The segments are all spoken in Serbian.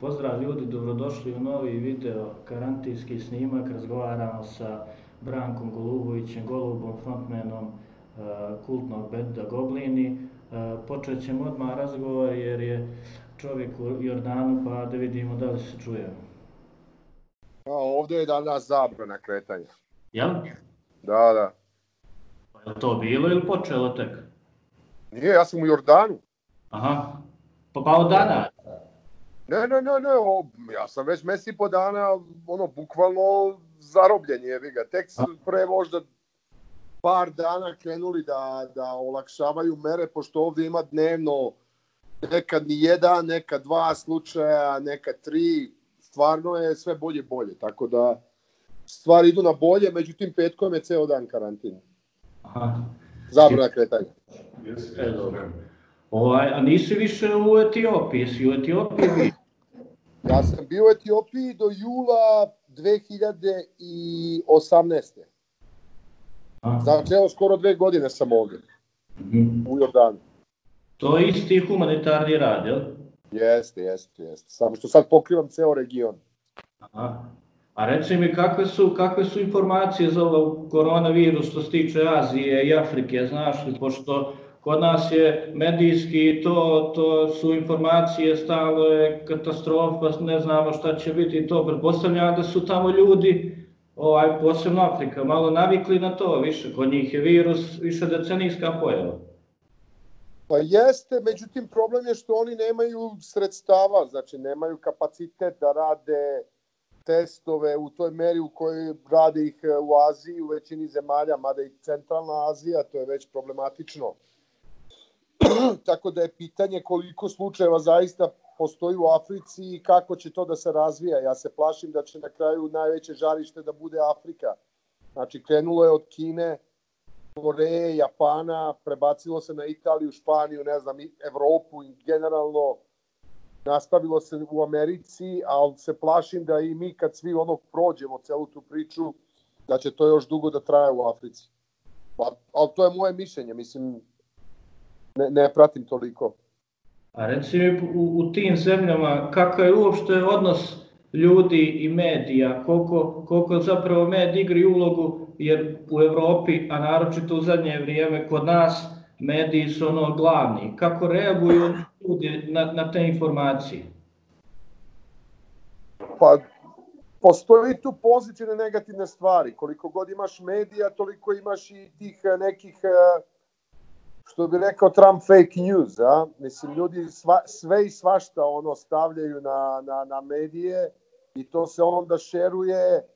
Pozdrav ljudi, dobrodošli u novi video karantinski snimak. Razgovaramo sa Brankom Golubovićem, Golubom, frontmanom kultnog benda Goblini. Počet ćemo odmah razgovor jer je čovjek u Jordanu, pa da vidimo da li se čujemo. Ovdje je danas zabrana kretanja. Jel? Da. Je li to bilo ili počelo tek? Nije, ja sam u Jordanu. Aha, pa od dana? Ne, ja sam već mjesec i po dana, bukvalno zarobljen je, tek pre možda par dana krenuli da olakšavaju mere, pošto ovdje ima dnevno nekad ni jedan, nekad dva slučaja, nekad tri, stvarno je sve bolje i bolje, tako da stvari idu na bolje, međutim petkom je ceo dan karantin. Zabrana kretanja. A nisi više u Etiopiji, si u Etiopiji bio? Ja sam bio u Etiopiji do jula 2018. Znači, evo, skoro 2 godine sam ovdje, u Jordanu. To je isti humanitarni rad, jel? Jeste. Samo što sad pokrivam ceo region. A reci mi, kakve su informacije za ovaj koronavirus što se tiče Azije i Afrike, znaš li, pošto kod nas je medijski to su informacije, stalno je katastrofa, ne znamo šta će biti i to. Pretpostavljam da su tamo ljudi, posebno Afrika, malo navikli na to više. Kod njih je virus više decenijska pojava. Pa jeste, međutim problem je što oni nemaju sredstava, znači nemaju kapacitet da rade testove u toj meri u kojoj rade ih u Aziji, u većini zemalja, mada i centralna Azija, to je već problematično. Tako da je pitanje koliko slučajeva zaista postoji u Africi i kako će to da se razvija. Ja se plašim da će na kraju najveće žarište da bude Afrika. Znači, krenulo je od Kine, Koreje, Japana, prebacilo se na Italiju, Španiju, ne znam, Evropu i generalno nastavilo se u Americi, ali se plašim da i mi kad svi prođemo celu tu priču, da će to još dugo da traje u Africi. Ali to je moje mišljenje, mislim, ne pratim toliko. A reci mi, u tim zemljama, kakav je uopšte odnos ljudi i medija, koliko zapravo mediji igraju ulogu, jer u Evropi, a naročito u zadnje vrijeme kod nas, mediji su glavni. Kako reaguju ljudi na te informacije? Pa, postoji tu pozitivne i negativne stvari. Koliko god imaš medija, toliko imaš i tih nekih, što bi rekao Trump, fake news. Mislim, ljudi sve i svašta stavljaju na medije i to se onda šeruje.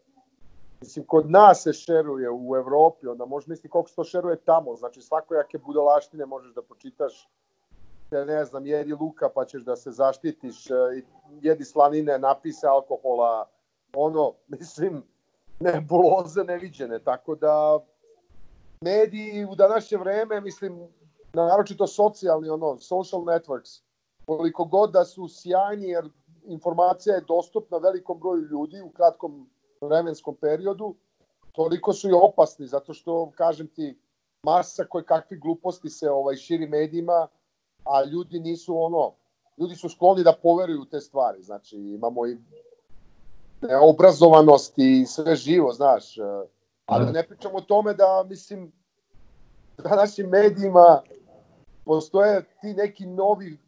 Mislim, kod nas se šeruje u Evropi, onda možeš misliti koliko se to šeruje tamo. Znači, svakojake budalaštine možeš da pročitaš. Ne znam, jedi luka pa ćeš da se zaštitiš, jedi slanine, napise alkohola, mislim, nebuloze neviđene. Tako da, mediji u današnje vreme, mislim, naročito socijalni, social networks, koliko god da su sjajni, jer informacija je dostupna velikom broju ljudi u kratkom vremenskom periodu, toliko su i opasni, zato što, kažem ti, masa koje kakvi gluposti se širi medijima, a ljudi nisu ljudi su skloni da poveruju te stvari, znači imamo i neobrazovanost i sve živo, znaš, a da ne pričamo o tome da, mislim, na našim medijima postoje ti neki novi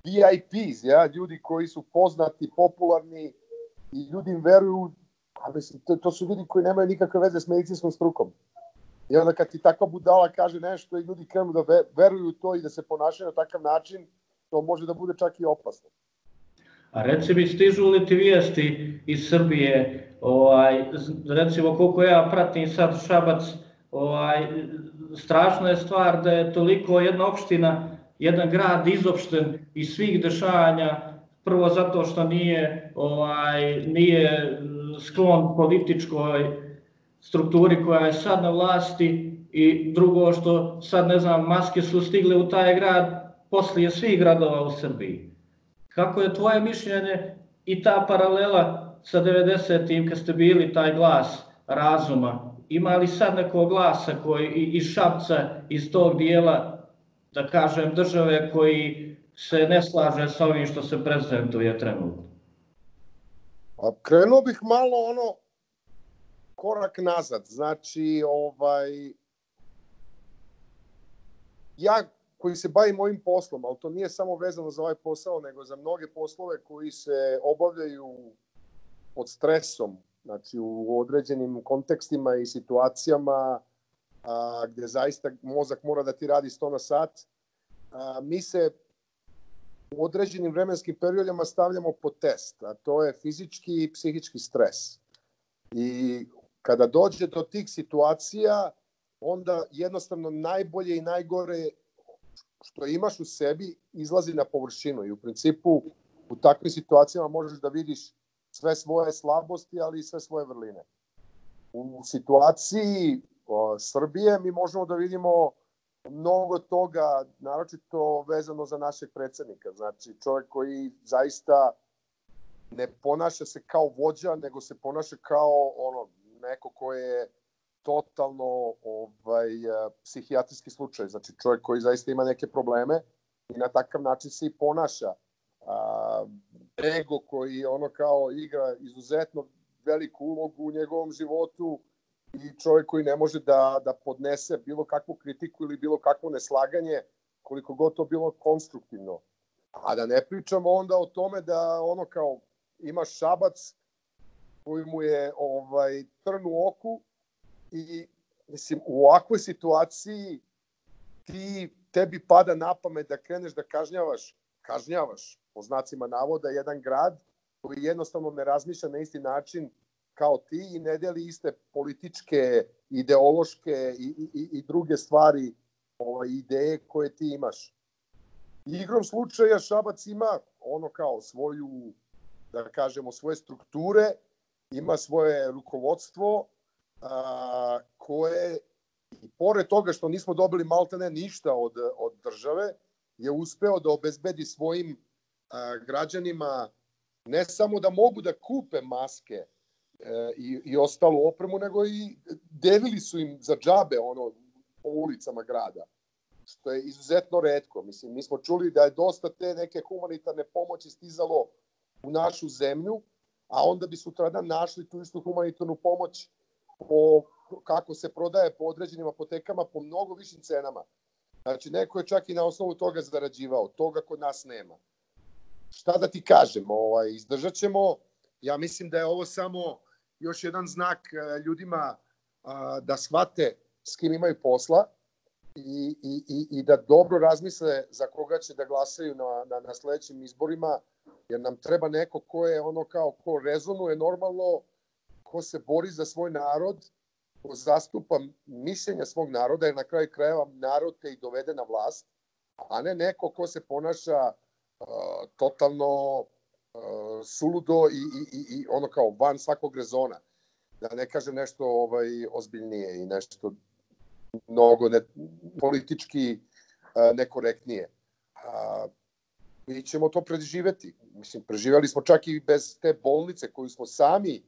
VIPs, ljudi koji su poznati, popularni i ljudi im veruju, a mislim, to su ljudi koji nemaju nikakve veze s medicinskom strukom. I onda kad ti takva budala kaže nešto i ljudi krenu da veruju to i da se ponašaju na takav način, to može da bude čak i opasno. A reci mi, stižu li ti vijesti iz Srbije, recimo koliko ja pratim sad Šabac, strašna je stvar da je toliko jedna opština, jedan grad izopšten iz svih dešavanja, prvo zato što nije sklon političkoj strukturi koja je sad na vlasti i drugo što sad, ne znam, maske su stigle u taj grad poslije svih gradova u Srbiji. Kako je tvoje mišljenje i ta paralela sa 90-im kad ste bili taj glas razuma ima li sad nekog glasa iz Šapca, iz tog dijela, da kažem, države koji se ne slaže sa ovim što se prezentuje trenutno? Krenuo bih malo korak nazad. Znači, ja koji se bavim ovim poslom, ali to nije samo vezano za ovaj posao, nego za mnoge poslove koji se obavljaju pod stresom, znači u određenim kontekstima i situacijama gde zaista mozak mora da ti radi 100 na sat, mi se u određenim vremenskim periodima stavljamo pod test, a to je fizički i psihički stres. I kada dođe do tih situacija, onda jednostavno najbolje i najgore što imaš u sebi izlazi na površinu i u principu u takvim situacijama možeš da vidiš sve svoje slabosti, ali i sve svoje vrline. U situaciji Srbije mi možemo da vidimo mnogo toga, naročito vezano za našeg predsednika. Znači, čovjek koji zaista ne ponaša se kao vođa, nego se ponaša kao neko ko je totalno psihijatrijski slučaj. Znači, čovjek koji zaista ima neke probleme i na takav način se i ponaša. Ego koji kao igra izuzetno veliku ulogu u njegovom životu i čovjek koji ne može da podnese bilo kakvu kritiku ili bilo kakvo neslaganje, koliko god to bilo konstruktivno. A da ne pričamo onda o tome da kao imaš Šabac koji mu je trn u oku i mislim u ovakvoj situaciji tebi pada na pamet da kreneš da kažnjavaš po znacima navoda jedan grad koji jednostavno ne razmišlja na isti način kao ti i ne deli iste političke, ideološke i druge stvari, ideje koje ti imaš. Igrom slučaja Šabac ima kao svoju, da kažemo, svoje strukture, ima svoje rukovodstvo koje, i pored toga što nismo dobili maltene ništa od države, je uspeo da obezbedi svojim građanima ne samo da mogu da kupe maske i ostalu opremu, nego i delili su im za džabe po ulicama grada, što je izuzetno retko. Mislim, mi smo čuli da je dosta te neke humanitarne pomoći stizalo u našu zemlju, a onda bi sutradan našli tu istu humanitarnu pomoć kako se prodaje po određenim apotekama po mnogo višim cenama. Znači, neko je čak i na osnovu toga zarađivao. Toga kod nas nema. Šta da ti kažem, izdržat ćemo. Ja mislim da je ovo samo još jedan znak ljudima da shvate s kim imaju posla i da dobro razmisle za koga će da glasaju na sledećim izborima, jer nam treba neko ko je ko rezonuje normalno, ko se bori za svoj narod, ko zastupa mišljenja svog naroda, jer na kraju krajeva narod te i dovede na vlast, a ne neko ko se ponaša totalno suludo i kao van svakog rezona. Da ne kažem nešto ozbiljnije i nešto mnogo politički nekorektnije. Mi ćemo to preživeti. Mislim, preživjeli smo čak i bez te bolnice koju smo sami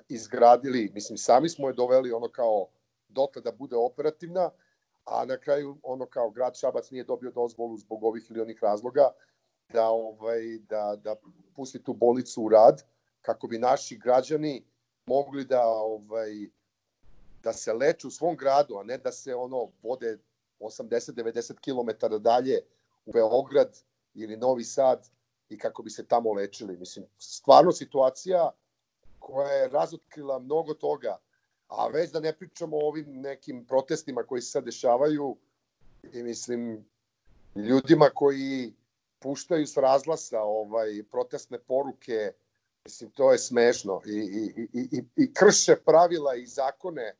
izgradili. Mislim, sami smo je doveli kao dotle da bude operativna, a na kraju kao grad Šabac nije dobio dozvolu zbog ovih ili onih razloga da pusti tu bolnicu u rad, kako bi naši građani mogli da se leče u svom gradu, a ne da se vode 80-90 km dalje u Beograd ili Novi Sad i kako bi se tamo lečili. Mislim, stvarno situacija koja je razotkrila mnogo toga, a već da ne pričamo o ovim nekim protestima koji se sad dešavaju i mislim, ljudima koji puštaju s razglasa protestne poruke, mislim, to je smešno i krše pravila i zakone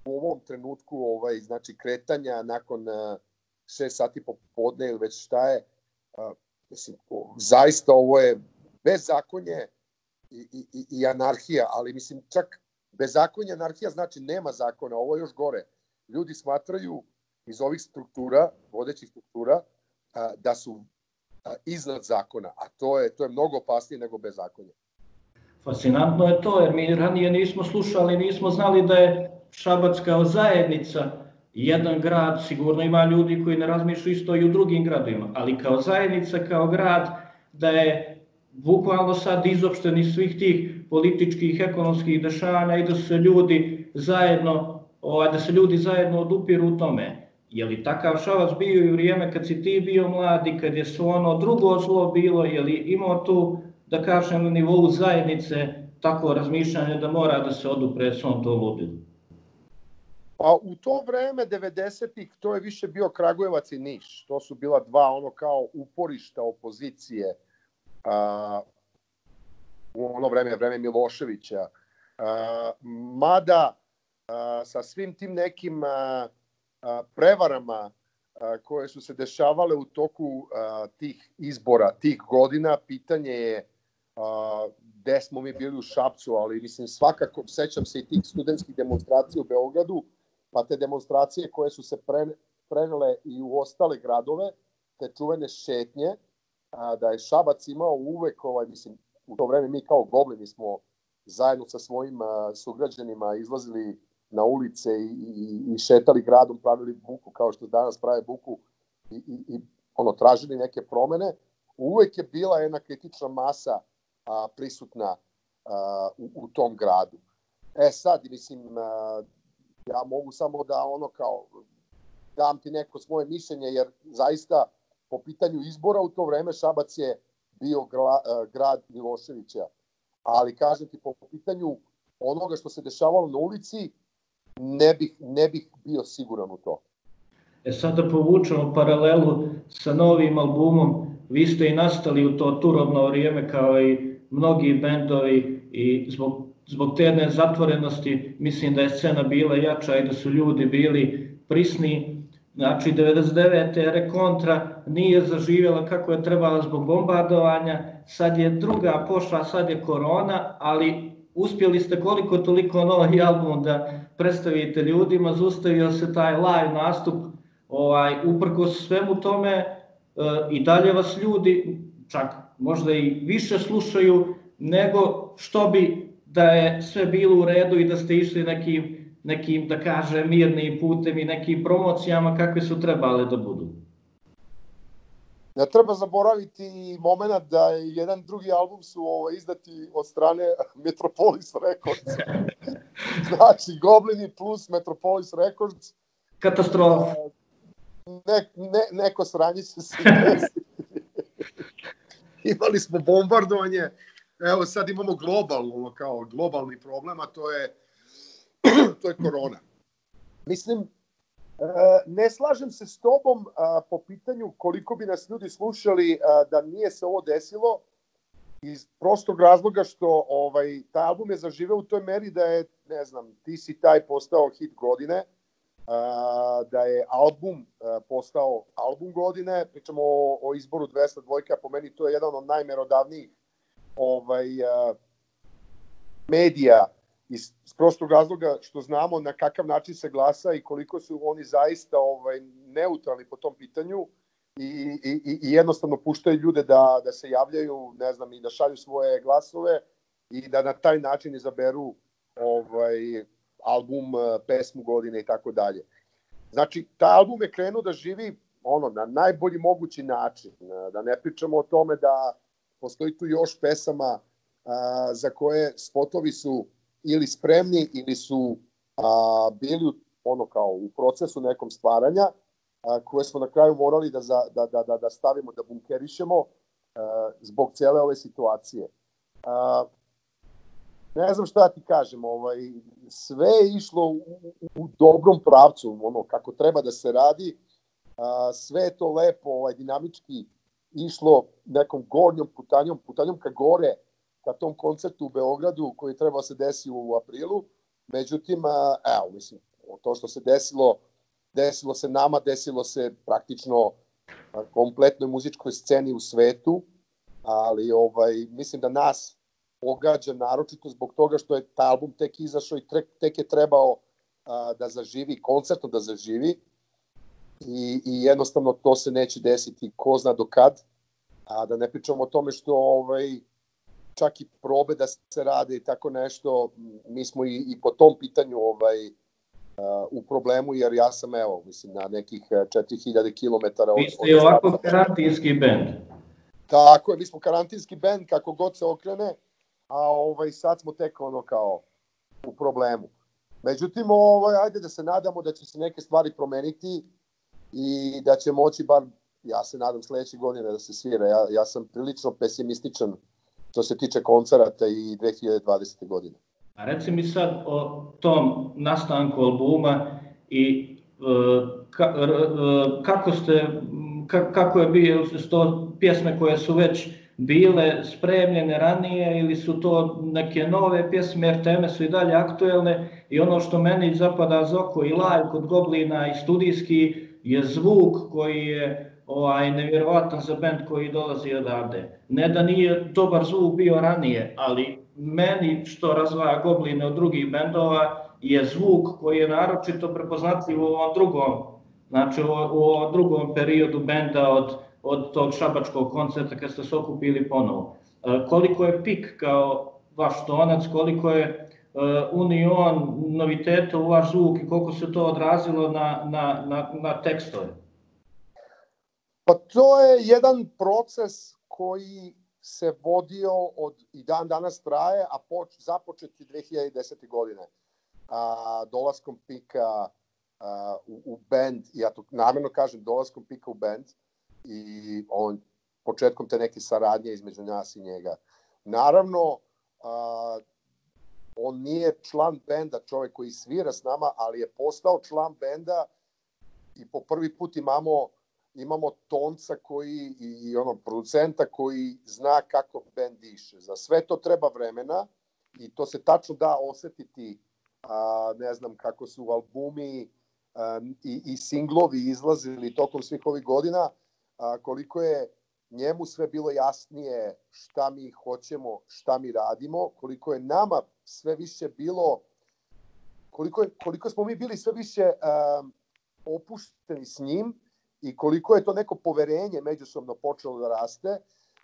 u ovom trenutku, znači kretanja nakon 6 sati popodne ili već šta je. Mislim, zaista ovo je bezakonje i anarhija, ali mislim, čak bezakonje, anarhija znači nema zakona, ovo je još gore. Ljudi smatraju iz ovih struktura, vodećih struktura, da su iznad zakona, a to je mnogo opasnije nego bezakonje. Fascinantno je to, jer mi ranije nismo slušali, nismo znali da je Šabac kao zajednica, jedan grad, sigurno ima ljudi koji ne razmišljaju isto i u drugim gradovima, ali kao zajednica, kao grad, da je bukvalno sad izopšten iz svih tih političkih, ekonomskih dešavanja i da se ljudi zajedno odupiru u tome. Je li takav Šabac bio i u vrijeme kad si ti bio mladi, kad je svo ono drugo zlo bilo, je li imao tu, da kažem, na nivou zajednice tako razmišljanje da mora da se odupre svom to ludilu? Pa u to vreme 90-ih to je više bio Kragujevac i Niš. To su bila dva ono kao uporišta opozicije u ono vreme Miloševića. Mada sa svim tim nekim prevarama koje su se dešavale u toku tih izbora, tih godina, pitanje je gde smo mi bili u Šapcu, ali mislim svakako sećam se i tih studentskih demonstracija u Beogradu, pa te demonstracije koje su se prenele i u ostale gradove, te čuvene šetnje, da je Šabac imao uvek, mislim, u to vreme mi kao Goblini smo zajedno sa svojim sugrađanima izlazili na ulice i šetali gradom, pravili buku kao što danas prave buku i tražili neke promene. Uvek je bila jedna kritična masa prisutna u tom gradu. Sad, mislim, ja mogu samo da dam ti neko svoje mišljenje, jer zaista po pitanju izbora u to vreme Šabac je bio grad Miloševića. Ali kažem ti, po pitanju onoga što se dešavalo na ulici, ne bih bio siguran u to. Sad da povučemo paralelu sa novim albumom, vi ste i nastali u to turobno vrijeme kao i mnogi bendovi i zbog te nezatvorenosti mislim da je scena bila jača i da su ljudi bili prisni. Znači 99. Rekontra nije zaživjela kako je trebala zbog bombardovanja, sad je druga pošla, sad je korona, ali uspjeli ste koliko toliko novi album da predstavite ljudima, zaustavio se taj live nastup, uprkos svemu tome i dalje vas ljudi čak možda i više slušaju nego što bi da je sve bilo u redu i da ste išli nekim da kažem, mirnim putem i nekim promocijama kakve su trebale da budu. Ne treba zaboraviti moment da jedan drugi album su izdati od strane Metropolis Records. Znači, Goblini plus Metropolis Records. Katastrofa. Neko sranje se desi. Imali smo bombardovanje. Evo sad imamo globalni problem, a to je korona. Mislim, ne slažem se s tobom po pitanju koliko bi nas ljudi slušali da nije se ovo desilo, iz prostog razloga što taj album je zaživeo u toj meri da je, ne znam, Ti si taj postao hit godine, da je album postao album godine, pričamo o izboru 202, po meni to je jedan od najmerodavnijih medija iz prostog razloga što znamo na kakav način se glasa i koliko su oni zaista neutralni po tom pitanju i jednostavno puštaju ljude da se javljaju, ne znam, i da šalju svoje glasove i da na taj način izaberu album, pesmu godine i tako dalje. Znači, taj album je krenuo da živi na najbolji mogući način. Da ne pričamo o tome da postoji tu još pesama za koje spotovi su ili spremni ili su bili u procesu nekom stvaranja, koje smo na kraju morali da stavimo, da bunkerišemo zbog cele ove situacije. Ne znam šta ti kažem, sve je išlo u dobrom pravcu, kako treba da se radi, sve je to lepo, dinamički išlo nekom gornjom putanjom ka gore, ka tom koncertu u Beogradu koji trebao se desi u aprilu. Međutim, mislim, to što se desilo se nama, desilo se praktično kompletnoj muzičkoj sceni u svetu, ali mislim da nas pogađa naročito zbog toga što je taj album tek izašao i tek je trebao da zaživi, koncertno da zaživi i jednostavno to se neće desiti ko zna do kad, a da ne pričamo o tome što čak i probe da se rade i tako nešto, mi smo i po tom pitanju u problemu, jer ja sam, evo, mislim, na nekih 4000 km Vi ste ovako karantinski bend. Tako je, mi smo karantinski bend, kako god se okrene, a sad smo tek ono kao u problemu. Međutim, ajde da se nadamo da će se neke stvari promeniti i da će moći bar, ja se nadam, sledeće godine da se svira. Ja sam prilično pesimističan što se tiče koncerata i 2020. godine. A reci mi sad o tom nastanku albuma i kako je bio, su to pjesme koje su već bile spremljene ranije ili su to neke nove pjesme, jer teme su i dalje aktuelne i ono što meni zapada za oko i live kod Goblina i studijski je zvuk koji je nevjerovatan za bend koji dolazi odavde. Ne da nije dobar zvuk bio ranije, ali meni što razdvaja Gobline od drugih bendova je zvuk koji je naročito prepoznatljiv u ovom drugom, znači u ovom drugom periodu benda od tog šabačkog koncerta kad ste se okupili ponovo. Koliko je Pik kao vaš tonac, koliko je unio on noviteta u vaš zvuk i koliko se to odrazilo na tekstove? Pa to je jedan proces koji se vodio i dan danas traje, a započet je 2010. godine. Dolaskom Pika u band, ja to namjerno kažem, dolaskom Pika u band i početkom te neke saradnje između nas i njega. Naravno, on nije član benda, čovjek koji svira s nama, ali je postao član benda i po prvi put imamo tonca i producenta koji zna kako bend diše. Za sve to treba vremena i to se tačno da osetiti, ne znam kako su albumi i singlovi izlazili tokom svih ovih godina, koliko je njemu sve bilo jasnije šta mi hoćemo, šta mi radimo, koliko je nama sve više bilo, koliko smo mi bili sve više opušteni s njim i koliko je to neko poverenje međusobno počelo da raste,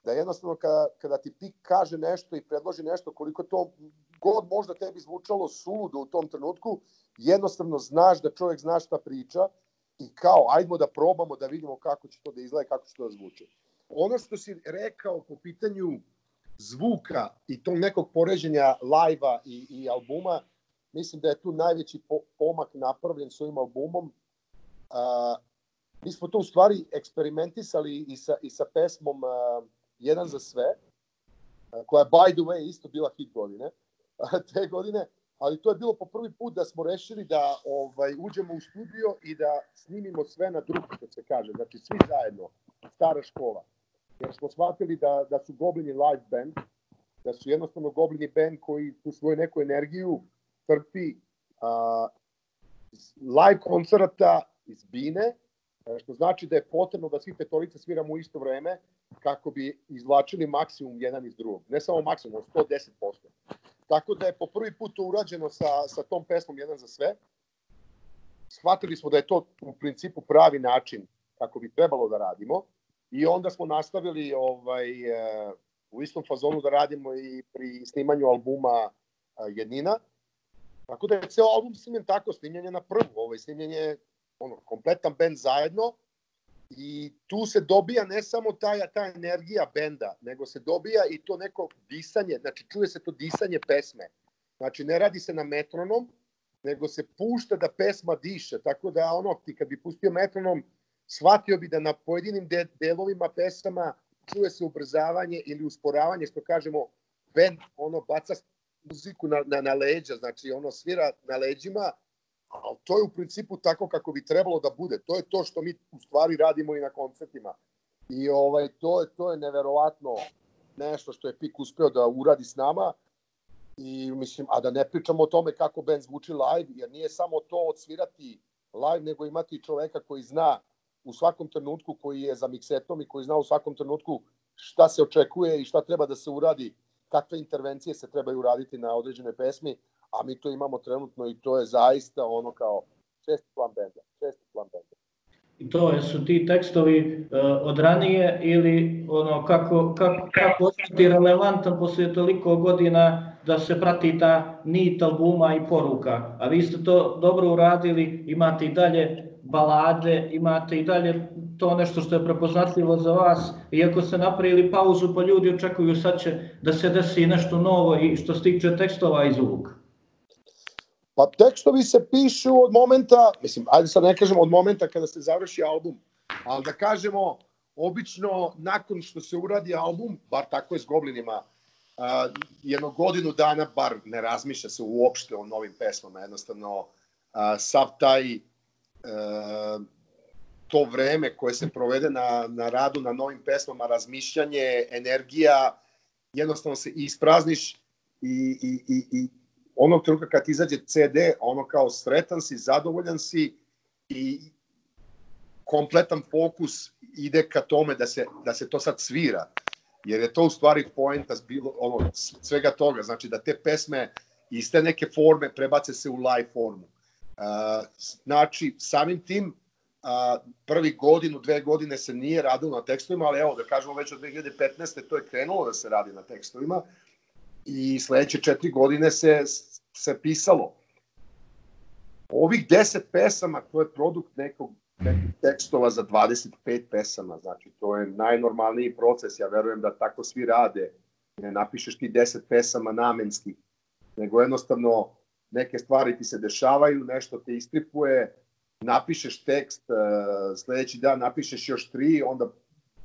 da jednostavno kada ti Pik kaže nešto i predloži nešto, koliko to god možda tebi zvučalo suludo u tom trenutku, jednostavno znaš da čovjek zna šta priča i kao, ajdemo da probamo da vidimo kako će to da izgleda, kako će to da zvuči. Ono što si rekao po pitanju zvuka i tog nekog poređenja live-a i albuma, mislim da je tu najveći pomak napravljen s ovim albumom. Mi smo to u stvari eksperimentisali i sa pesmom Jedan za sve, koja je by the way isto bila hit godine, te godine, ali to je bilo po prvi put da smo rešili da uđemo u studio i da snimimo sve na drugo, što se kaže, znači svi zajedno, stara škola. Jer smo shvatili da su Goblini live band, da su jednostavno Goblini band koji tu svoju neku energiju trpi live koncerta iz bine, što znači da je potrebno da svi petorica sviramo u isto vreme kako bi izvlačili maksimum jedan iz drugog. Ne samo maksimum, 110%. Tako da je po prvi put to urađeno sa tom pesmom Jedan za sve. Shvatili smo da je to u principu pravi način kako bi trebalo da radimo i onda smo nastavili u istom fazonu da radimo i pri snimanju albuma Jednina. Tako da je ceo album snimljen tako, snimljen je na prvu, snimljen je kompletan bend zajedno i tu se dobija ne samo ta energija benda, nego se dobija i to neko disanje, znači čuje se to disanje pesme. Znači ne radi se na metronom, nego se pušta da pesma diše, tako da ti kad bi pustio metronom, shvatio bi da na pojedinim delovima pesama čuje se ubrzavanje ili usporavanje, što kažemo, bend baca muziku na leđa, znači svira na leđima, ali to je u principu tako kako bi trebalo da bude. To je to što mi u stvari radimo i na koncertima. I to je neverovatno nešto što je Pik uspeo da uradi s nama. I mislim, a da ne pričamo o tome kako band zvuči live, jer nije samo to odsvirati live, nego imati čoveka koji zna u svakom trenutku, koji je za miksetom i koji zna u svakom trenutku šta se očekuje i šta treba da se uradi, kakve intervencije se trebaju uraditi na određene pesmi, a mi to imamo trenutno i to je zaista kao česti plan benda. I to su ti tekstovi od ranije ili kako ostati relevantan poslije toliko godina da se prati ta nit albuma i poruka. A vi ste to dobro uradili, imate i dalje balade, imate i dalje to nešto što je prepoznatljivo za vas. Iako ste napravili pauzu, pa ljudi očekuju sad će da se desi nešto novo i što se tiče tekstova i zvuka. Pa tekstovi se pišu od momenta, mislim, ajde sad ne kažemo od momenta kada se završi album, ali da kažemo, obično nakon što se uradi album, bar tako je s Goblinima, jedno godinu dana bar ne razmišlja se uopšte o novim pesmama, jednostavno sav taj to vreme koje se provede na radu na novim pesmama, razmišljanje, energija, jednostavno se isprazniš i onog trenutka kad izađe CD, ono kao sretan si, zadovoljan si i kompletan fokus ide ka tome da se to sad svira. Jer je to u stvari poenta svega toga, znači da te pesme iz te neke forme prebace se u live formu. Znači, samim tim, prvi godinu, 2 godine se nije radilo na tekstovima, ali evo da kažemo već od 2015. to je krenulo da se radi na tekstovima i sledeće 4 godine se pisalo. Ovih 10 pesama, to je produkt nekih tekstova za 25 pesama, znači to je najnormalniji proces, ja verujem da tako svi rade, ne napišeš ti 10 pesama namenski, nego jednostavno neke stvari ti se dešavaju, nešto te istripuje, napišeš tekst, sledeći dan napišeš još 3, onda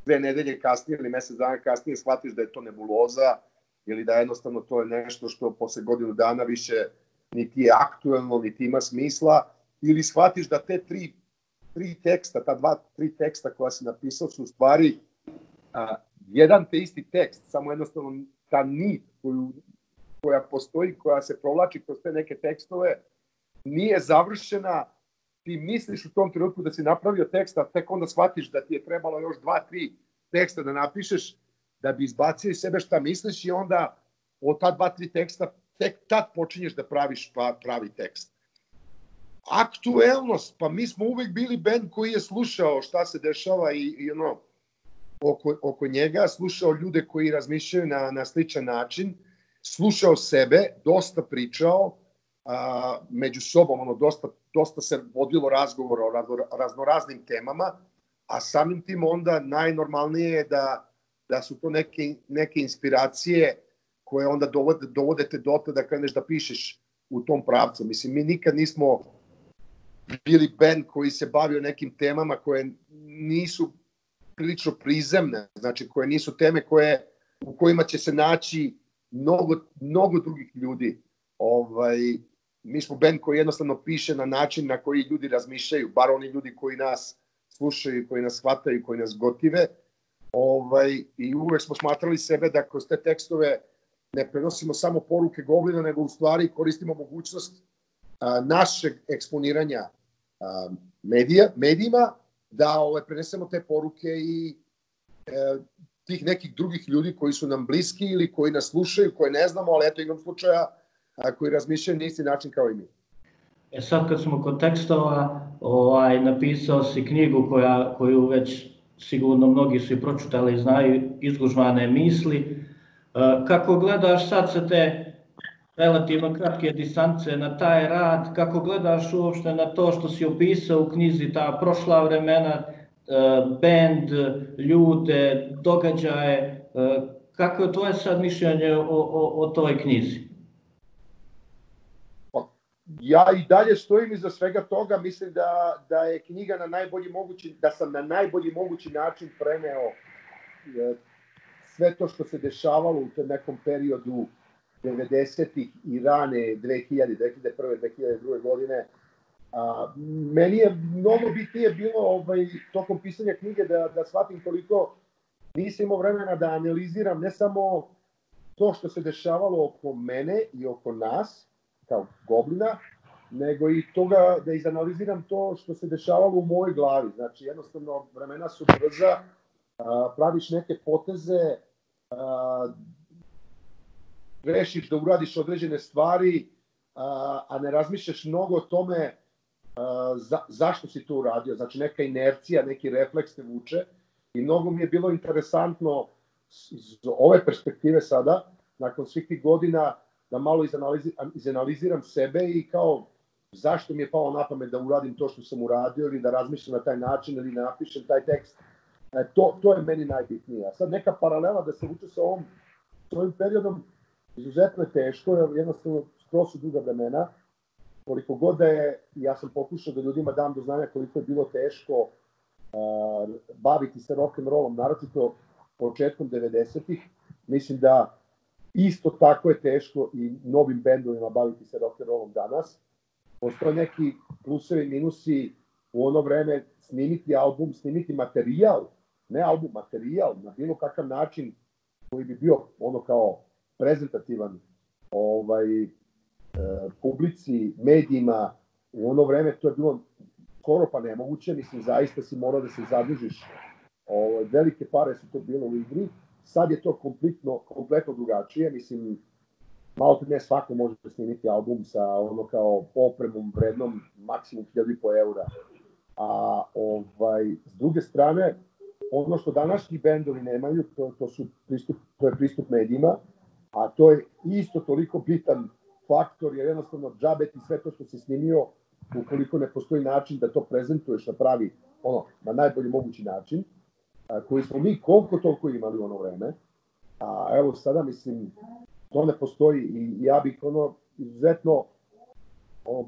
2 nedelje kasnije ili mesec dana kasnije shvatiš da je to nebuloza ili da jednostavno to je nešto što posle godinu dana više niti je aktuelno, niti ima smisla, ili shvatiš da te 3 teksta, ta 2-3 teksta koja si napisao su u stvari jedan te isti tekst, samo jednostavno ta nit koja postoji, koja se provlači kroz te neke tekstove, nije završena, ti misliš u tom trenutku da si napravio tekst, a tek onda shvatiš da ti je trebalo još 2-3 teksta da napišeš, da bi izbacio iz sebe šta misliš i onda od ta 2-3 teksta tek tad počinješ da praviš pravi tekst. Aktuelnost, pa mi smo uvek bili bend koji je slušao šta se dešava i oko njega, slušao ljude koji razmišljaju na sličan način, slušao sebe, dosta pričao, među sobom, dosta se vodilo razgovora o raznoraznim temama, a samim tim onda najnormalnije je da su to neke inspiracije koje onda dovode te dotle da kreneš da pišeš u tom pravcu. Mislim, mi nikad nismo bili band koji se bavio nekim temama koje nisu prilično prizemne, znači koje nisu teme u kojima će se naći mnogo drugih ljudi. Mi smo band koji jednostavno piše na način na koji ljudi razmišljaju, bar oni ljudi koji nas slušaju, koji nas shvataju, koji nas gotive. I uvek smo smatrali sebe da kroz te tekstove ne prenosimo samo poruke Goblina, nego u stvari koristimo mogućnost našeg eksponiranja medijima, da prenesemo te poruke i tih nekih drugih ljudi koji su nam bliski ili koji nas slušaju, koje ne znamo, ali eto imam slučaja koji razmišljaju na isti način kao i mi. Sad kad smo kod tekstova, napisao si knjigu koju već sigurno mnogi su i pročitali i znaju, Izgužvane misli. Kako gledaš sad sa te relativno kratke distance na taj rad, kako gledaš uopšte na to što si opisao u knjizi, ta prošla vremena, bend, ljude, događaje, kako je tvoje sad mišljenje o toj knjizi? Ja i dalje stojim iza svega toga, mislim da je knjiga da sam na najbolji mogući način preneo sve to što se dešavalo u tom nekom periodu 90-ih i rane 2001. 2002. godine. Meni je mnogo bitnije bilo tokom pisanja knjige da shvatim koliko nisam imao vremena da analiziram ne samo to što se dešavalo oko mene i oko nas, kao Goblina, nego i toga da izanaliziram to što se dešavalo u mojoj glavi. Znači, jednostavno, vremena su brza, praviš neke poteze, rešiš da uradiš određene stvari, a ne razmišljaš mnogo o tome zašto si to uradio. Znači, neka inercija, neki refleks te vuče i mnogo mi je bilo interesantno iz ove perspektive sada, nakon svih tih godina, da malo izanaliziram sebe i kao zašto mi je palo na pamet da uradim to što sam uradio ili da razmišljam na taj način ili da napišem taj tekst. To je meni najbitnije. A sad neka paralela da se vuče sa ovim periodom, izuzetno je teško, jer jednostavno skroz su duga vremena. Koliko god da je, ja sam pokušao da ljudima dam do znanja koliko je bilo teško baviti se rock'n'rollom, naročito početkom 90-ih. Mislim da isto tako je teško i novim bendovima baviti se rock'n'rollom danas. Postoje neki plusevi i minusi u ono vreme snimiti album, snimiti materijal, ne album, materijal na bilo kakav način koji bi bio ono kao prezentativan publici, medijima. U ono vreme to je bilo skoro pa nemoguće, mislim zaista si morao da se zadužiš. Velike pare su to bilo u igri. Sad je to kompletno drugačije, mislim malo ne svako može da snimiti album sa ono kao opremom vrednom maksimum 1.500 eura. A s druge strane, ono što današnji bendovi nemaju, to je pristup medijima, a to je isto toliko bitan faktor, jer jednostavno džabeti sve to što si snimio, ukoliko ne postoji način da to prezentuješ na pravi, na najbolji mogući način, koji smo mi koliko toliko imali u ono vreme. A evo sada, mislim, to ne postoji i ja bih izuzetno,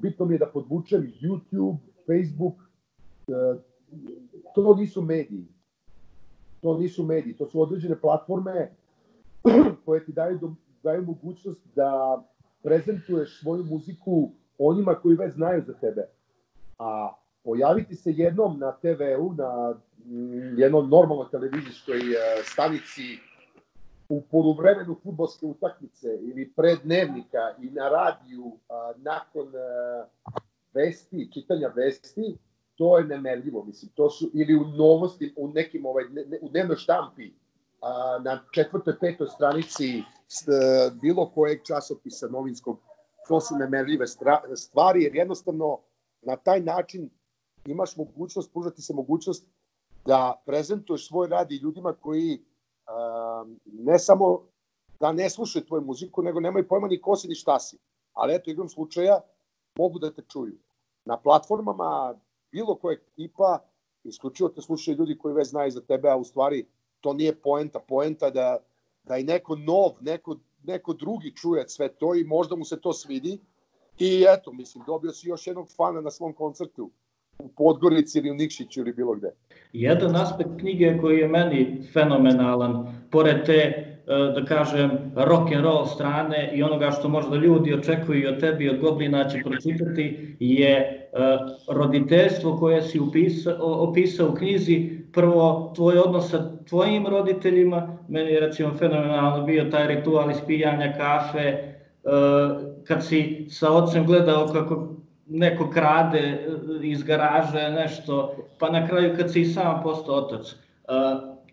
bitno mi je da podvučem YouTube, Facebook, to nisu mediji. To nisu mediji, to su određene platforme koje ti daju mogućnost da prezentuješ svoju muziku onima koji već znaju za tebe. A pojaviti se jednom na TV-u, na jednom normalnoj televizijskoj stanici u poluvremenu fudbalske utakmice ili pre dnevnika i na radiju nakon vesti, čitanja vesti, to je nemerljivo, mislim, to su, ili u novosti, u nekim, u dnevnoj štampi, na 4. 5. stranici bilo kojeg časopisa novinskog, to su nemerljive stvari, jer jednostavno na taj način imaš mogućnost, pružati se mogućnost da prezentuješ svoj rad i ljudima koji ne samo da ne slušaju tvoju muziku, nego nemaju pojma ni ko si ni šta si. Ali eto, igrom slučaja, mogu da te čuju. Na platformama bilo kojeg tipa, isključivo te slušaju ljudi koji već znaju za tebe, a u stvari to nije poenta. Poenta da i neko nov, neko drugi čuje sve to i možda mu se to svidi. I eto, mislim, dobio si još jednog fana na svom koncertu u Podgorici ili u Nikšiću ili bilo gde. Jedan aspekt knjige koji je meni fenomenalan, pored te, da kažem, rock'n'roll strane i onoga što možda ljudi očekuju od tebi, od Goblina će pročitati, je roditeljstvo koje si opisao u knjizi. Prvo, tvoj odnos sa tvojim roditeljima, meni je recimo fenomenalno bio taj ritual ispijanja kafe, kad si sa ocem gledao kako neko krade iz garaže nešto, pa na kraju kad si i sam postao otac.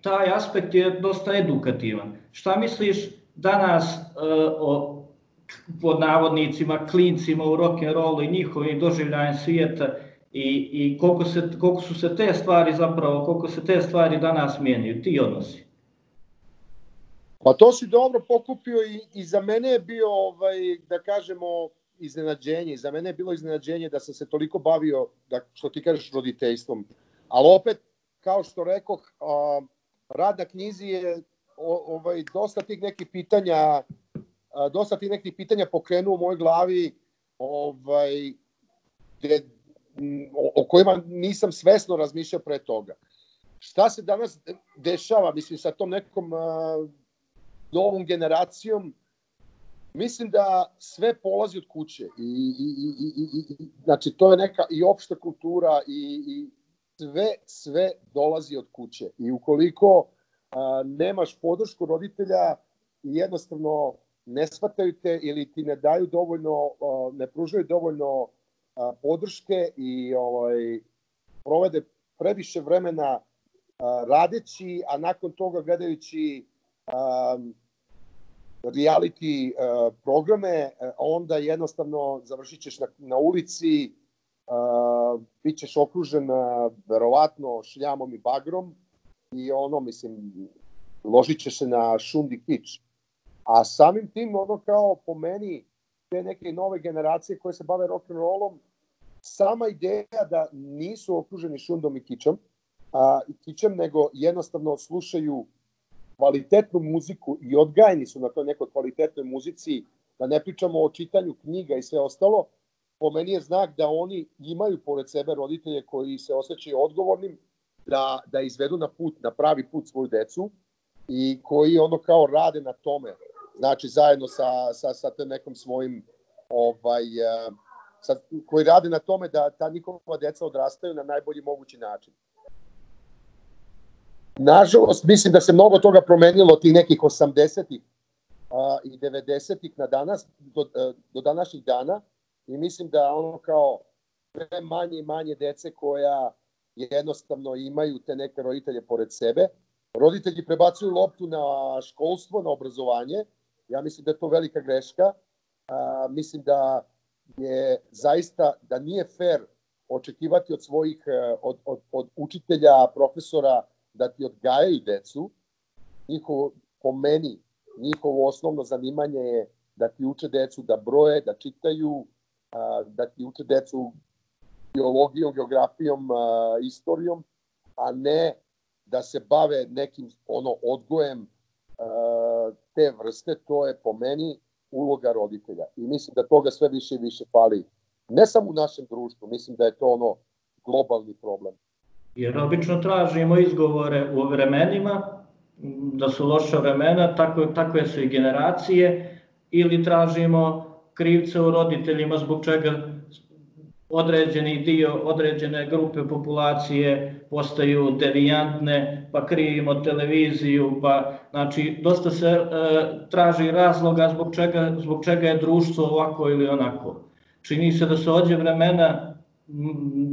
Taj aspekt je dosta edukativan. Šta misliš danas o, pod navodnicima, klincima u rock'n'rollu i njihovim doživljajem svijeta i koliko su se te stvari zapravo, koliko se te stvari danas mijenjaju, ti odnosi? Pa to si dobro pokupio i za mene je bio, da kažemo, iznenađenje. Za mene je bilo iznenađenje da sam se toliko bavio, što ti kažeš, roditeljstvom. Ali opet, kao što rekoh, rad na knjizi je dosta tih nekih pitanja pokrenuo u mojoj glavi o kojima nisam svesno razmišljao pre toga. Šta se danas dešava, mislim, sa tom nekom novom generacijom? Mislim da sve polazi od kuće. Znači, to je neka i opšta kultura i sve dolazi od kuće. I ukoliko nemaš podršku roditelja i jednostavno ne shvataju te ili ti ne daju dovoljno, ne pružaju dovoljno podrške i provede previše vremena radeći, a nakon toga gledajući reality programe, onda jednostavno završit ćeš na ulici, bit ćeš okružen verovatno šljamom i bagrom i mislim, ložit ćeš se na šund i kič. A samim tim, ono kao po meni, te neke nove generacije koje se bave rock'n'rollom, sama ideja da nisu okruženi šundom i kičem, nego jednostavno slušaju kvalitetnu muziku i odgajeni su na toj nekoj kvalitetnoj muzici, da ne pričamo o čitanju knjiga i sve ostalo, po meni je znak da oni imaju pored sebe roditelje koji se osjećaju odgovornim da izvedu na pravi put svoju decu i koji ono kao rade na tome. Znači zajedno sa te nekom svojim koji rade na tome da ta njihova deca odrastaju na najbolji mogući način. Nažalost, mislim da se mnogo toga promenilo tih nekih 80-ih i 90-ih na danas, do današnjih dana, i mislim da ono kao sve manje i manje dece koja jednostavno imaju te neke roditelje pored sebe. Roditelji prebacuju loptu na školstvo, na obrazovanje. Ja mislim da je to velika greška. Mislim da je zaista, da nije fair očekivati od svojih, od učitelja, profesora da ti odgajaju decu. Po meni, njihovo osnovno zanimanje je da ti uče decu da broje, da čitaju, da ti uče decu biologijom, geografijom, istorijom, a ne da se bave nekim odgojem te vrste. To je po meni uloga roditelja. I mislim da toga sve više i više fali. Ne samo u našem društvu, mislim da je to globalni problem. Jer obično tražimo izgovore u vremenima, da su loša vremena, takve su i generacije, ili tražimo krivce u roditeljima zbog čega određeni dio, određene grupe populacije postaju devijantne, pa krivimo televiziju, pa znači dosta se traži razloga zbog čega je društvo ovako ili onako. Čini se da se ođe vremena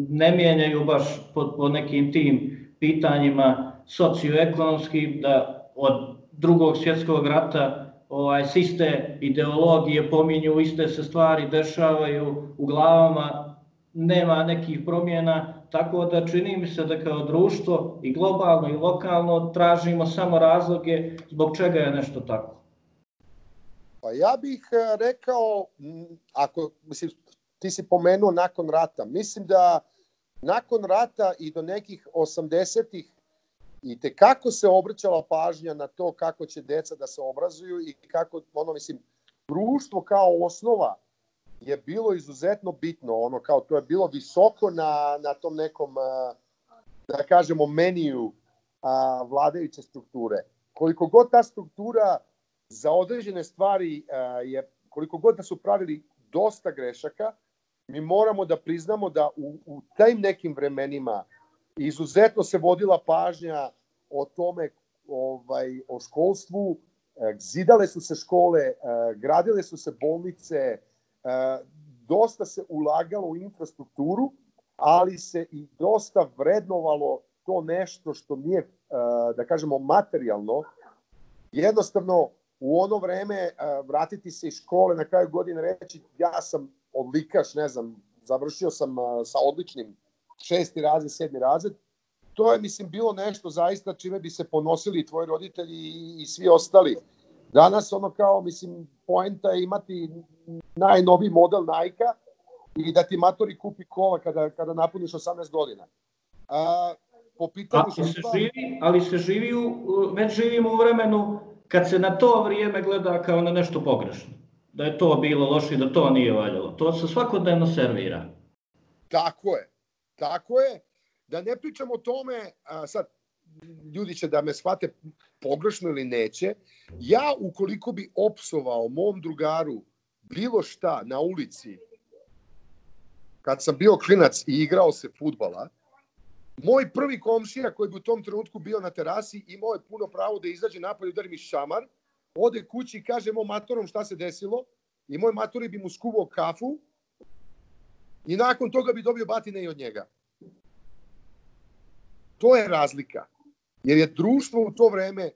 ne mijenjaju baš po nekim tim pitanjima socioekonomski, da od Drugog svjetskog rata s iste ideologije pominju, iste se stvari dešavaju u glavama, nema nekih promjena, tako da čini mi se da kao društvo i globalno i lokalno tražimo samo razloge zbog čega je nešto tako. Pa ja bih rekao, ti si pomenuo nakon rata, mislim da nakon rata i do nekih 80-ih i tekako se obraćala pažnja na to kako će deca da se obrazuju i kako, društvo kao osnova je bilo izuzetno bitno, to je bilo visoko na tom nekom, da kažemo, meniju vladajuće strukture. Koliko god ta struktura za određene stvari, koliko god da su pravili dosta grešaka, mi moramo da priznamo da u tim nekim vremenima izuzetno se vodila pažnja o tome, o školstvu, zidale su se škole, gradile su se bolnice, dosta se ulagalo u infrastrukturu, ali se i dosta vrednovalo to nešto što nije, da kažemo, materijalno. Jednostavno, u ono vreme vratiti se iz škole, na kraju godine reći ja sam odlikaš, ne znam, završio sam sa odličnim 6. razred, 7. razred, to je, bilo nešto zaista čime bi se ponosili i tvoji roditelji i svi ostali. Danas, poenta je imati najnoviji model Nike-a i da ti matori kupi kola kada napuniš 18 godina. Po pitanju ali se živi, već živimo u vremenu kad se na to vrijeme gleda kao na nešto pogrešno. Da je to bilo loše i da to nije valjalo. To se svakodnevno servira. Tako je. Da ne pričamo o tome, sad ljudi će da me shvate pogrešno ili neće, ja ukoliko bi opsovao mom drugaru bilo šta na ulici, kad sam bio klinac i igrao se fudbala, moj prvi komšija koji bi u tom trenutku bio na terasi imao je puno pravo da izađe napolje, udari mi šamar, ode kući i kaže mom matorom šta se desilo i moj matori bi mu skuvao kafu i nakon toga bi dobio batine i od njega. To je razlika. Jer je društvo u to vreme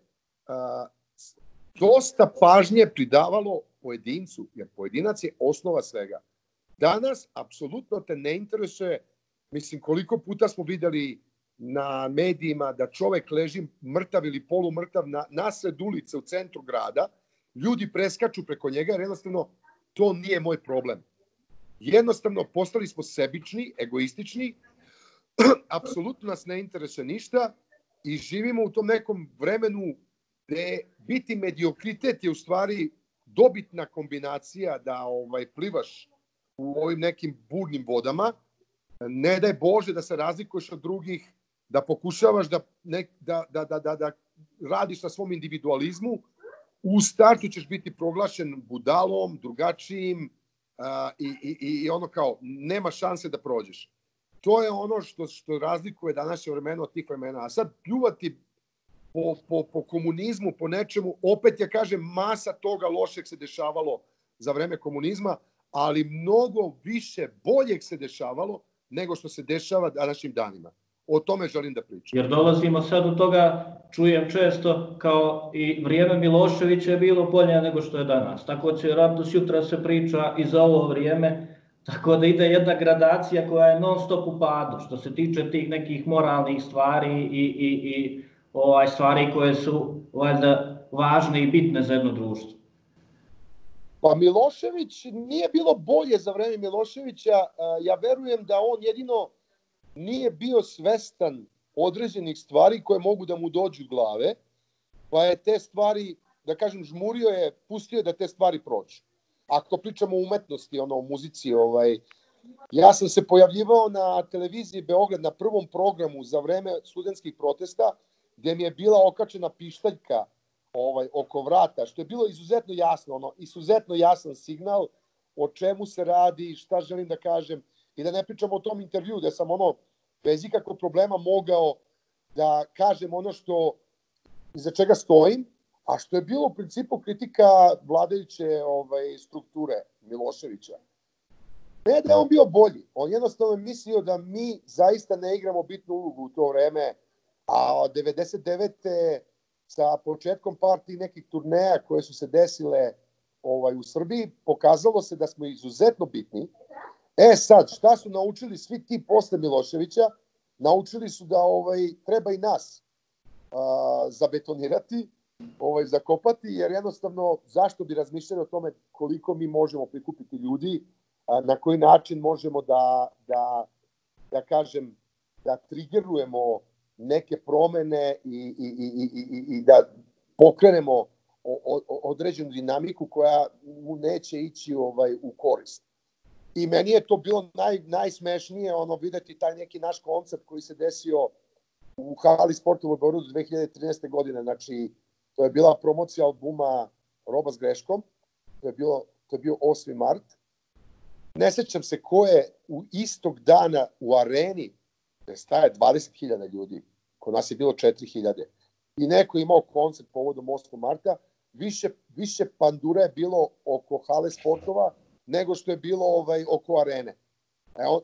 dosta pažnje pridavalo pojedincu, jer pojedinac je osnova svega. Danas, apsolutno te ne interesuje, koliko puta smo videli na medijima da čovek leži mrtav ili polumrtav nasred ulice u centru grada, ljudi preskaču preko njega, jer jednostavno to nije moj problem. Jednostavno postali smo sebični, egoistični, apsolutno nas ne interesuje ništa i živimo u tom nekom vremenu gde biti mediokritet je u stvari dobitna kombinacija da plivaš u ovim nekim burnim vodama. Ne daj Bože da se razlikuješ od drugih, da pokušavaš da radiš na svom individualizmu. U startu ćeš biti proglašen budalom, drugačijim i ono kao nema šanse da prođeš. To je ono što razlikuje današnje vremena od tih vremena. A sad pljuvati po komunizmu, po nečemu, opet ja kažem, masa toga lošeg se dešavalo za vreme komunizma, ali mnogo više boljeg se dešavalo nego što se dešava današnjim danima. O tome želim da pričam. Jer dolazimo sad do toga, čujem često, kao i vrijeme Miloševića je bilo bolje nego što je danas. Tako će vjerojatno sutra se priča i za ovo vrijeme, tako da ide jedna gradacija koja je non stop u padu, što se tiče tih nekih moralnih stvari i stvari koje su valjda važne i bitne za jedno društvo. Pa Milošević nije bilo bolje za vreme Miloševića. Ja verujem da on jedino nije bio svestan određenih stvari koje mogu da mu dođu glave, pa je te stvari, da kažem, žmurio je, pustio da te stvari prođu. Ako pričamo o umetnosti, o muzici, ja sam se pojavljivao na televiziji Beograd na prvom programu za vreme studentskih protesta, gde mi je bila okačena pištaljka oko vrata, što je bilo izuzetno jasno, izuzetno jasan signal o čemu se radi, šta želim da kažem, i da ne pričamo o tom intervju, gde sam bez ikakvog problema mogao da kažem ono što iza čega stojim, a što je bilo u principu kritika vladajuće strukture Miloševića. Ne da je on bio bolji, on jednostavno mislio da mi zaista ne igramo bitnu ulogu u to vreme, a od 99. sa početkom partiji nekih turneja koje su se desile u Srbiji, pokazalo se da smo izuzetno bitni. Sad, šta su naučili svi ti posle Miloševića? Naučili su da treba i nas zabetonirati, zakopati, jer jednostavno zašto bi razmišljali o tome koliko mi možemo prikupiti ljudi, na koji način možemo da kažem, da trigerujemo neke promene i da pokrenemo određenu dinamiku koja mu neće ići u korist. I meni je to bilo najsmešnije videti taj neki naš koncept koji se desio u hali Sportova u Beogradu 2013. godine. Znači, to je bila promocija albuma Roba s greškom. To je bio 8. mart. Ne sećam se ko je u istog dana u areni, gde staje 20.000 ljudi, kod nas je bilo 4.000, i neko je imao koncept povodom 8. marta, više pandura je bilo oko hale Sportova nego što je bilo oko arene.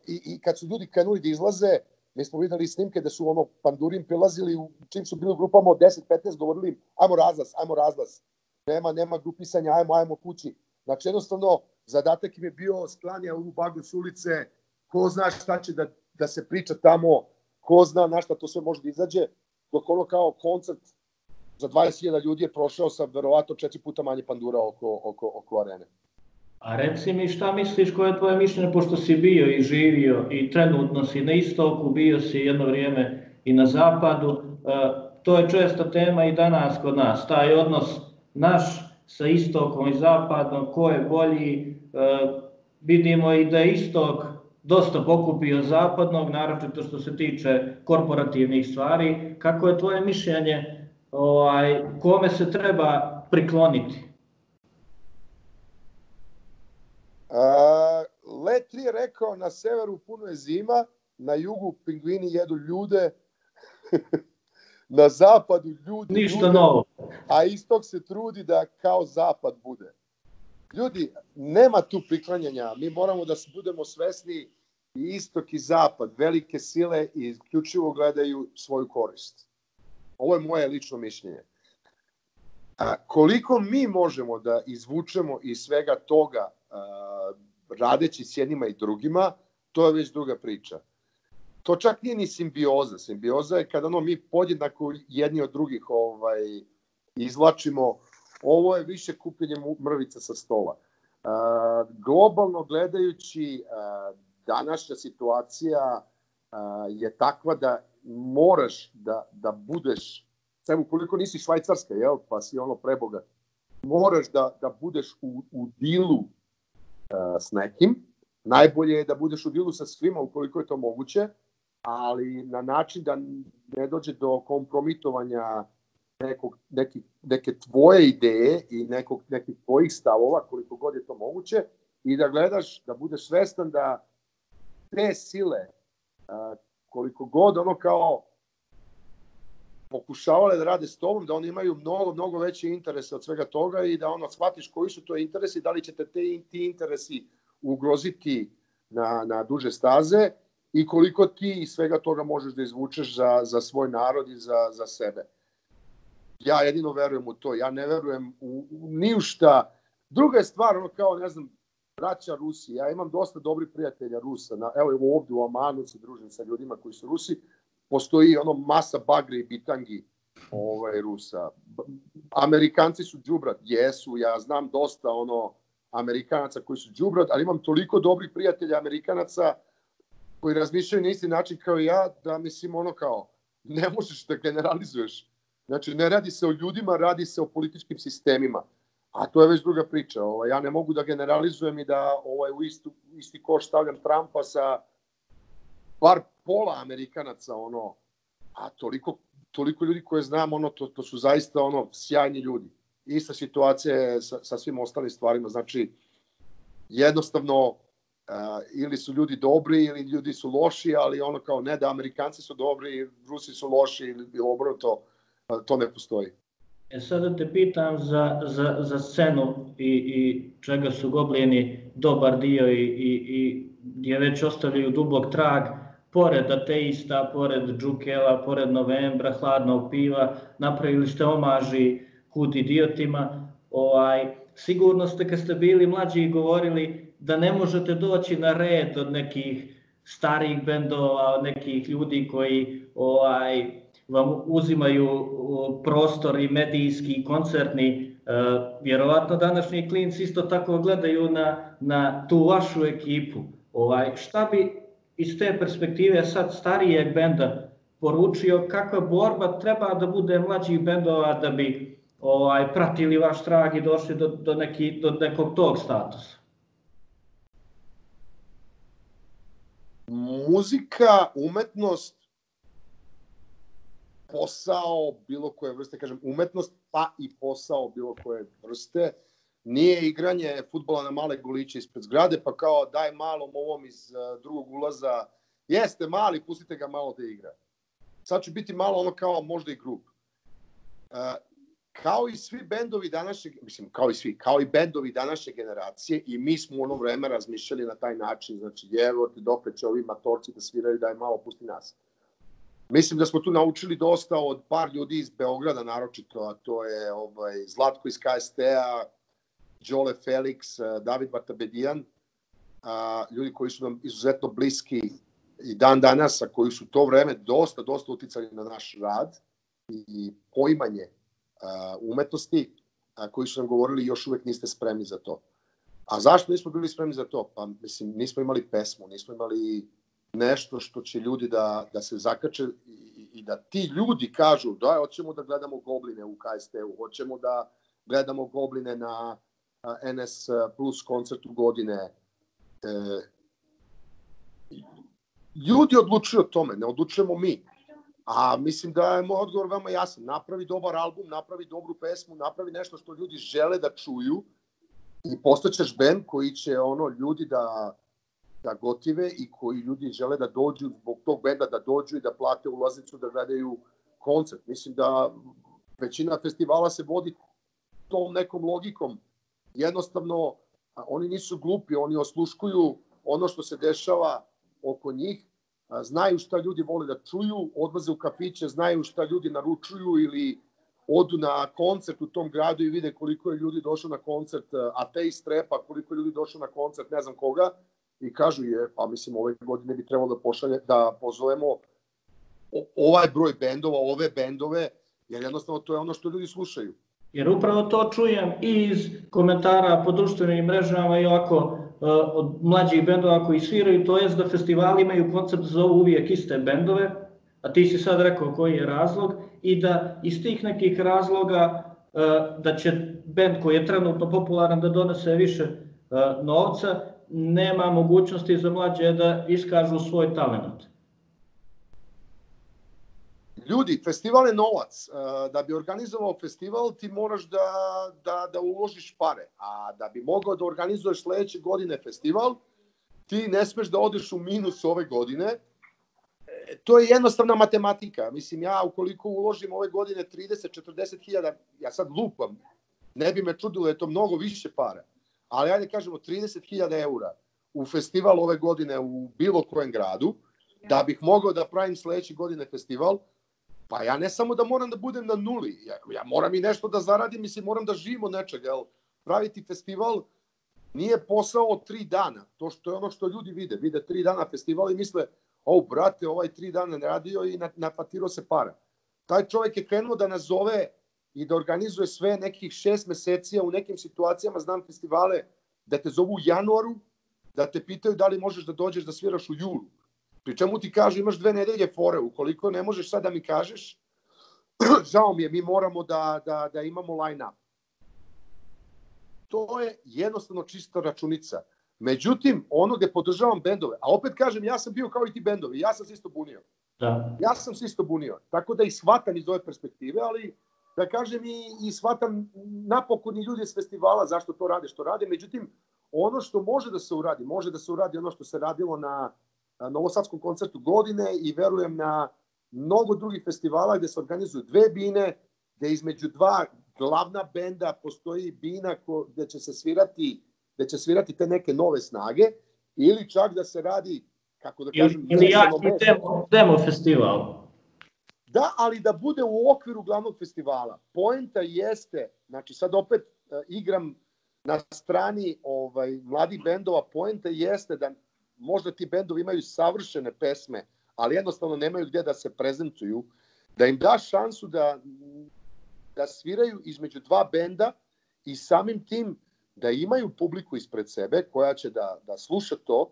I kad su ljudi krenuli da izlaze, mi smo videli snimke da su pandurim prilazili, čim su bili u grupama od 10-15, govorili ajmo razlaz, nema grupisanja, ajmo kući. Znači jednostavno, zadatak im je bio sklanja u Bagos ulice, ko zna šta će da se priča tamo, ko zna na šta to sve može da izađe, dok kao koncert za 20.000 ljudi je prošao sa verovatno 4 puta manje pandura oko arene. A reci mi šta misliš, koje je tvoje mišljenje, pošto si bio i živio i trenutno si na istoku, bio si jedno vrijeme i na zapadu, to je česta tema i danas kod nas, taj odnos naš sa istokom i zapadom, ko je bolji, vidimo i da je istok dosta pokupio zapadnog, naročito što se tiče korporativnih stvari. Kako je tvoje mišljenje, kome se treba prikloniti? Letri je rekao, na severu puno je zima, na jugu pingvini jedu ljude, na zapadu ljudi ništa novo, a istok se trudi da kao zapad bude. Ljudi, nema tu priklanjanja, mi moramo da budemo svesni, i istok i zapad, velike sile, i isključivo gledaju svoju korist. Ovo je moje lično mišljenje. Koliko mi možemo da izvučemo iz svega toga, radeći s jednima i drugima, to je već druga priča. To čak nije ni simbioza. Simbioza je kada mi podjednako jedni od drugih izvlačimo ovo je više kupljenje mrvica sa stola. Globalno gledajući, današnja situacija je takva da moraš da budeš, samo ukoliko nisi Švajcarska, jel, pa si ono prebogat, moraš da budeš u dilu s nekim. Najbolje je da budeš u dilu sa svima ukoliko je to moguće, ali na način da ne dođe do kompromitovanja neke tvoje ideje i nekih tvojih stavova, koliko god je to moguće, i da gledaš, da budeš svestan da te sile, koliko god ono kao pokušavale da rade s tobom, da oni imaju mnogo veće interese od svega toga i da ono shvatiš koji su to interesi, da li ćete ti interesi ugroziti na duže staze i koliko ti iz svega toga možeš da izvučeš za svoj narod i za sebe. Ja jedino verujem u to, ja ne verujem ni u šta. Druga je stvar, ono kao, ne znam, braća Rusi, ja imam dosta dobrih prijatelja Rusa, evo ovdje u Amanu se družim sa ljudima koji su Rusi, postoji ono masa bagre i bitangi Rusa. Amerikanci su đubrad, jesu, ja znam dosta Amerikanaca koji su đubrad, ali imam toliko dobrih prijatelja Amerikanaca koji razmišljaju na isti način kao ja, da mislim ono kao, ne možeš da generalizuješ. Znači, ne radi se o ljudima, radi se o političkim sistemima. A to je već druga priča. Ja ne mogu da generalizujem i da u isti koš stavljam Trumpa sa bar pola Amerikanaca, a toliko ljudi koje znam, to su zaista sjajni ljudi. Ista situacija je sa svim ostalim stvarima. Znači, jednostavno, ili su ljudi dobri, ili ljudi su loši, ali kao ne da Amerikanci su dobri, Rusi su loši, ili obrnuto, to ne postoji. Sada te pitam za scenu i čega su Goblijeni dobar dio i gdje već ostavljaju dubok trag, pored Ateista, pored Džukela, pored Novembra, Hladnog piva, napravili ste omaži Hud idiotima. Sigurno ste kad ste bili mlađi govorili da ne možete doći na red od nekih starih bendova, od nekih ljudi koji vam uzimaju prostor i medijski, koncertni. Vjerovatno današnji klinci isto tako gledaju na tu vašu ekipu. Šta bi iz te perspektive sad starijeg benda poručio, kakva borba treba da bude mlađih bendova da bi pratili vaš trag i došli do nekog tog statusa? Muzika, umetnost, posao bilo koje vrste, kažem umetnost, pa i posao bilo koje vrste, nije igranje fudbala na male goliće ispred zgrade, pa kao daj malom ovom iz drugog ulaza, jeste mali, pustite ga malo da igra. Sad će biti malo kao možda i grub. Kao i svi bendovi današnje, kao i bendovi današnje generacije, i mi smo u ono vreme razmišljali na taj način, znači evo ti dokle će ovi matorci da sviraju, daj malo pusti nas. Mislim da smo tu naučili dosta od par ljudi iz Beograda naročito, a to je Zlatko iz KST-a, Đole Felix, David Batabedijan, ljudi koji su nam izuzetno bliski i dan danas, a koji su to vreme dosta uticali na naš rad i poimanje umetnosti, koji su nam govorili još uvek niste spremni za to. A zašto nismo bili spremni za to? Pa mislim, nismo imali pesmu, nismo imali nešto što će ljudi da se zakače i da ti ljudi kažu da hoćemo da gledamo Gobline u KST-u, hoćemo da gledamo Gobline na NS Plus koncertu godine. Ljudi odlučuju o tome, ne odlučujemo mi. A mislim da je moj odgovor veoma jasan. Napravi dobar album, napravi dobru pesmu, napravi nešto što ljudi žele da čuju i postaćeš bend koji će ljudi da gotive i koji ljudi žele da dođu zbog tog benda, da dođu i da plate ulaznicu, da gledaju koncert. Mislim da većina festivala se vodi tom nekom logikom. Jednostavno, oni nisu glupi, oni osluškuju ono što se dešava oko njih, znaju šta ljudi vole da čuju, odlaze u kafiće, znaju šta ljudi naručuju ili odu na koncert u tom gradu i vide koliko je ljudi došlo na koncert Ateist Repa, koliko je ljudi došlo na koncert ne znam koga i kažu pa mislim ove godine bi trebalo da pozovemo ovaj broj bendova, ove bendove, jer jednostavno to je ono što ljudi slušaju. Jer upravo to čujem i iz komentara po društvenim mrežama i ovako od mlađih bendova koji sviraju, to jest da festivali imaju koncept da zovu uvijek iste bendove, a ti si sad rekao koji je razlog, i da iz tih nekih razloga da će bend koji je trenutno popularan da donese više novca, nema mogućnosti za mlađe da iskažu svoj talent. Ljudi, festival je novac. Da bi organizovao festival ti moraš da uložiš pare. A da bi mogao da organizuješ sledeće godine festival, ti ne smeš da odeš u minus ove godine. To je jednostavna matematika. Mislim, ja ukoliko uložim ove godine 30-40 hiljada, ja sad lupam, ne bi me čudilo, je to mnogo više para. Ali ajde kažemo 30.000 eura u festival ove godine u bilo kojem gradu, da bih mogao da pravim sledeće godine festival, pa ja ne samo da moram da budem na nuli, ja moram i nešto da zaradim, mislim, moram da živim od nečega. Praviti festival nije posao od 3 dana, to što je ono što ljudi vide 3 dana festival i misle, brate, ovaj 3 dana ne radio i napatirao se para. Taj čovjek je krenuo da nazove i da organizuje sve nekih 6 meseci, a u nekim situacijama znam festivale da te zovu u januaru, da te pitaju da li možeš da dođeš da sviraš u julu. Pri čemu ti kažu imaš 2 nedelje fore, ukoliko ne možeš sad da mi kažeš, žao mi je, mi moramo da imamo line-up. To je jednostavno čista računica. Međutim, ono gde podržavam bendove, a opet kažem, ja sam bio kao i ti bendovi, ja sam se isto bunio. Da. Ja sam se isto bunio, tako da i shvatam iz ove perspektive, ali da kažem i shvatam napokon i ljudi iz festivala zašto to rade što rade. Međutim, ono što može da se uradi ono što se radilo na Novosadskom koncertu godine i verujem na mnogo drugih festivala gde se organizuju 2 bine, gde između 2 glavna benda postoji bina gde će se svirati te neke nove snage, ili čak da se radi, kako da kažem... Ili jaki demo festival. Da, ali da bude u okviru glavnog festivala. Poenta jeste, znači sad opet igram na strani mladih bendova, poenta jeste da možda ti bendovi imaju savršene pesme, ali jednostavno nemaju gde da se prezentuju, da im daš šansu da sviraju između 2 benda i samim tim da imaju publiku ispred sebe koja će da sluša to,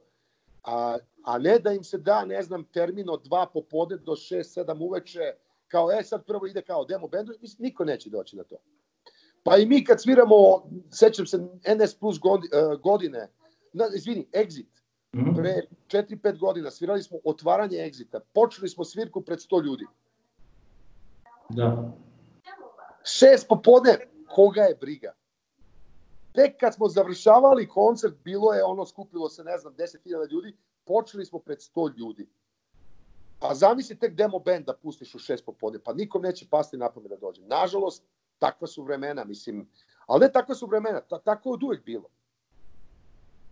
a ne da im se da, ne znam, termin od 2 popodne do 6-7 uveče, kao sad prvo ide kao demo bendu, niko neće doći na to. Pa i mi kad sviramo, sećam se NS Plus godine, Exit, pre 4-5 godina, svirali smo otvaranje Exita, počeli smo svirku pred 100 ljudi. Da. 6 popodne, koga je briga? Tek kad smo završavali koncert, bilo je skupilo se, ne znam, 10.000 ljudi, počeli smo pred 100 ljudi. Pa zamisli tek demo band da pustiš u 6 popodne, pa nikom neće pasti na pamet da dođe. Nažalost, takva su vremena, mislim, ali ne takva su vremena, tako je od uvek bilo.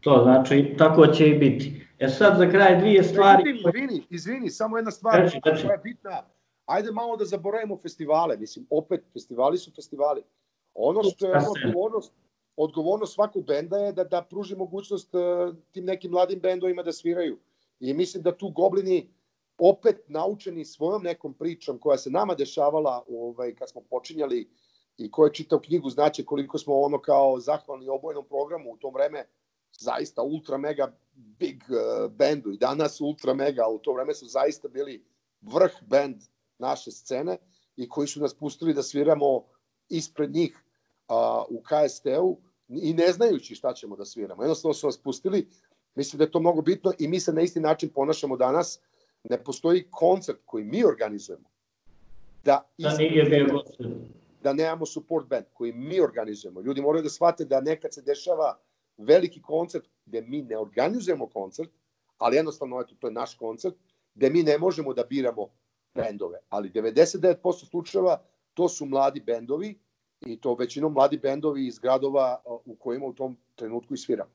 To znači, tako će i biti. Sad za kraj 2 stvari... Izvini, samo jedna stvar koja je bitna. Ajde malo da zaboravimo festivale, mislim, opet, festivali su festivali. Ono što je odgovornost svakog benda je da pruži mogućnost tim nekim mladim bendovima da sviraju. I mislim da tu Goblini, opet naučeni svojom nekom pričom koja se nama dešavala kad smo počinjali i ko je čitao knjigu znaće koliko smo kao zahvalni obojnom programu u to vreme, zaista ultra mega big bendu i danas ultra mega, u to vreme su zaista bili vrh bend naše scene i koji su nas pustili da sviramo ispred njih u KST-u i ne znajući šta ćemo da sviramo. Jednostavno su nas pustili, mislim da je to mnogo bitno i mi se na isti način ponašamo danas. Ne postoji koncert koji mi organizujemo da nemamo support band koji mi organizujemo. Ljudi moraju da shvate da nekad se dešava veliki koncert gde mi ne organizujemo koncert, ali jednostavno to je naš koncert, gde mi ne možemo da biramo bendove. Ali 99% slučajeva to su mladi bendovi i to većinom mladi bendovi iz gradova u kojima u tom trenutku i sviramo.